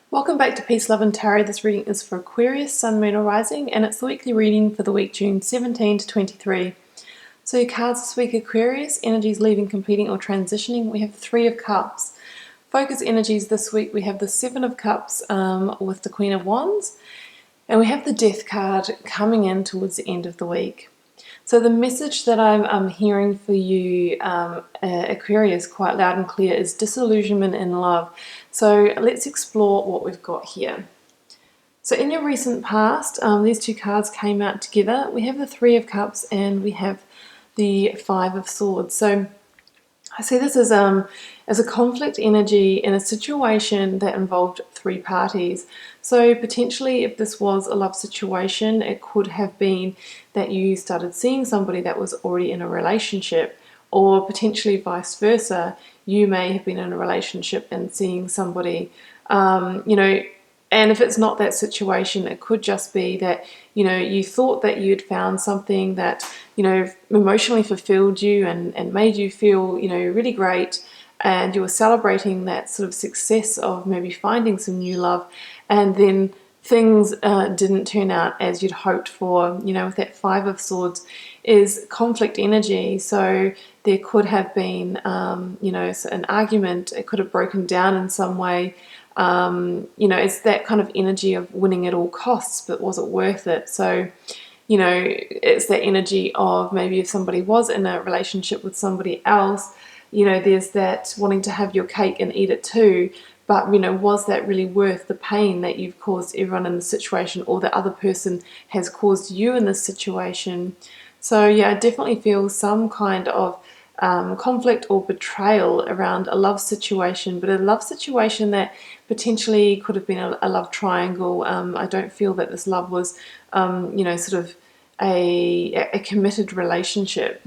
Welcome back to Peace, Love and Tarot. This reading is for Aquarius, Sun, Moon or Rising, and it's the weekly reading for the week June 17 to 23. So your cards this week: Aquarius, energies leaving, completing or transitioning. We have Three of Cups. Focus energies this week, we have the Seven of Cups with the Queen of Wands, and we have the Death card coming in towards the end of the week. So the message that I'm hearing for you, Aquarius, quite loud and clear, is disillusionment in love. So let's explore what we've got here. So in your recent past, these two cards came out together. We have the Three of Cups and we have the Five of Swords. So I see this as a conflict energy in a situation that involved three parties. So potentially, if this was a love situation, it could have been that you started seeing somebody that was already in a relationship, or potentially vice versa. You may have been in a relationship and seeing somebody, and if it's not that situation, it could just be that, you thought that you'd found something that, emotionally fulfilled you and made you feel, really great. And you were celebrating that sort of success of maybe finding some new love. And then things didn't turn out as you'd hoped for. With that Five of Swords is conflict energy. So there could have been, an argument. It could have broken down in some way. It's that kind of energy of winning at all costs, but was it worth it? So, it's that energy of maybe if somebody was in a relationship with somebody else, there's that wanting to have your cake and eat it too. But, was that really worth the pain that you've caused everyone in the situation, or the other person has caused you in this situation? So, yeah, I definitely feel some kind of conflict or betrayal around a love situation, but a love situation that potentially could have been a love triangle. I don't feel that this love was, sort of a committed relationship.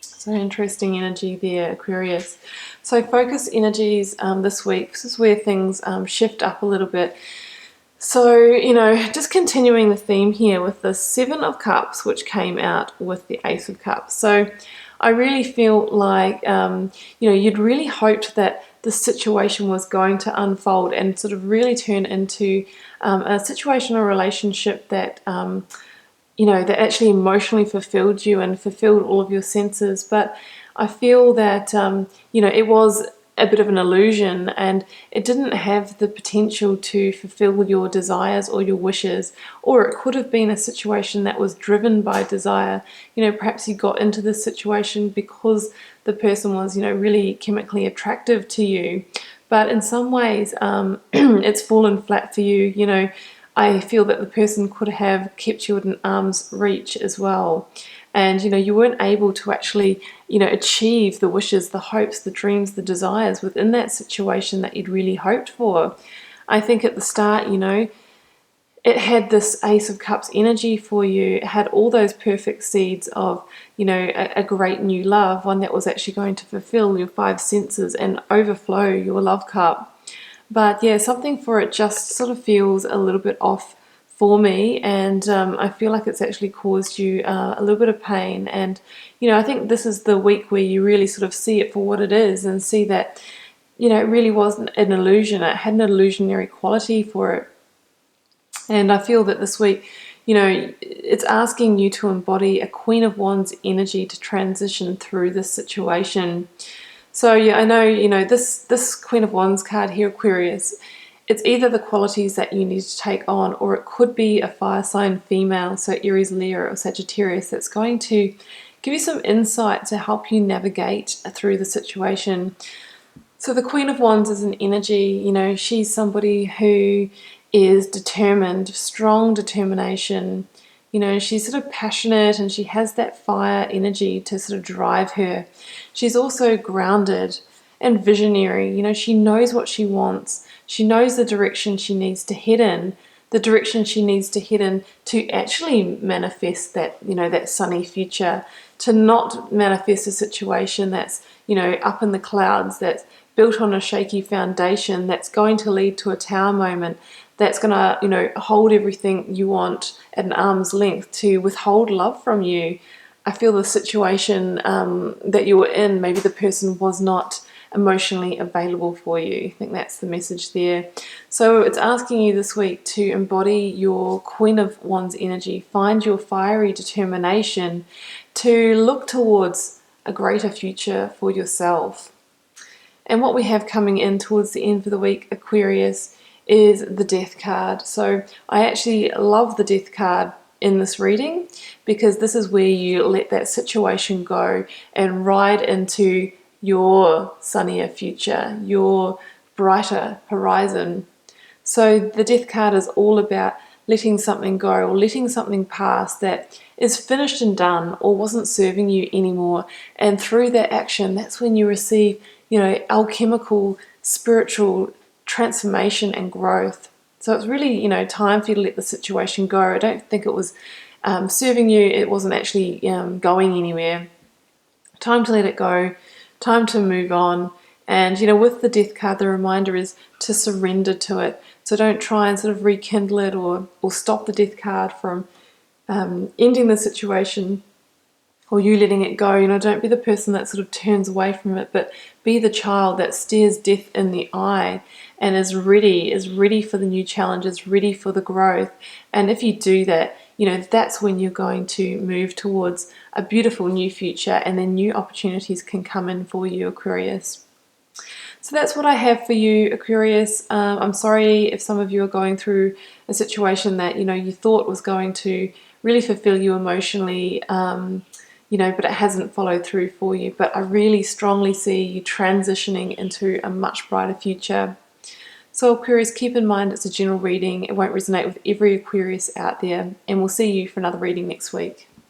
So interesting energy there, Aquarius. So focus energies this week. This is where things shift up a little bit. So, just continuing the theme here with the Seven of Cups, which came out with the Ace of Cups. So I really feel like, you'd really hoped that the situation was going to unfold and sort of really turn into a situation or relationship that, that actually emotionally fulfilled you and fulfilled all of your senses. But I feel that, it was a bit of an illusion, and it didn't have the potential to fulfill your desires or your wishes. Or it could have been a situation that was driven by desire. Perhaps you got into this situation because the person was, really chemically attractive to you. But in some ways, it's fallen flat for you. I feel that the person could have kept you at an arm's reach as well. And, you weren't able to actually, achieve the wishes, the hopes, the dreams, the desires within that situation that you'd really hoped for. I think at the start, it had this Ace of Cups energy for you. It had all those perfect seeds of, a great new love, one that was actually going to fulfill your five senses and overflow your love cup. But yeah, something for it just sort of feels a little bit off for me, and I feel like it's actually caused you a little bit of pain. And I think this is the week where you really sort of see it for what it is and see that it really wasn't an illusion. It had an illusionary quality for it. And I feel that this week, it's asking you to embody a Queen of Wands energy to transition through this situation. So yeah, I know, this Queen of Wands card here, Aquarius, it's either the qualities that you need to take on, or it could be a fire sign female, so Aries, Leo or Sagittarius, that's going to give you some insight to help you navigate through the situation. So the Queen of Wands is an energy, she's somebody who is determined, strong determination. She's sort of passionate, and she has that fire energy to sort of drive her. She's also grounded and visionary. She knows what she wants. She knows the direction she needs to head in, to actually manifest that, that sunny future, to not manifest a situation that's, up in the clouds, that's built on a shaky foundation, that's going to lead to a tower moment, that's going to, hold everything you want at an arm's length, to withhold love from you. I feel the situation that you were in, maybe the person was not emotionally available for you. I think that's the message there. So it's asking you this week to embody your Queen of Wands energy, find your fiery determination to look towards a greater future for yourself. And what we have coming in towards the end of the week, Aquarius, is the Death card. So I actually love the Death card in this reading because this is where you let that situation go and ride into your sunnier future, your brighter horizon. So the Death card is all about letting something go or letting something pass that is finished and done or wasn't serving you anymore. And through that action, that's when you receive, alchemical, spiritual transformation and growth. So it's really, time for you to let the situation go. I don't think it was serving you. It wasn't actually going anywhere. Time to let it go. Time to move on. And, with the Death card, the reminder is to surrender to it. So don't try and sort of rekindle it or stop the Death card from ending the situation or you letting it go. Don't be the person that sort of turns away from it, but be the child that stares death in the eye and is ready for the new challenges, ready for the growth. And if you do that, that's when you're going to move towards a beautiful new future, and then new opportunities can come in for you, Aquarius. So that's what I have for you, Aquarius. I'm sorry if some of you are going through a situation that you thought was going to really fulfill you emotionally, but it hasn't followed through for you. But I really strongly see you transitioning into a much brighter future. So Aquarius, keep in mind it's a general reading. It won't resonate with every Aquarius out there, and we'll see you for another reading next week.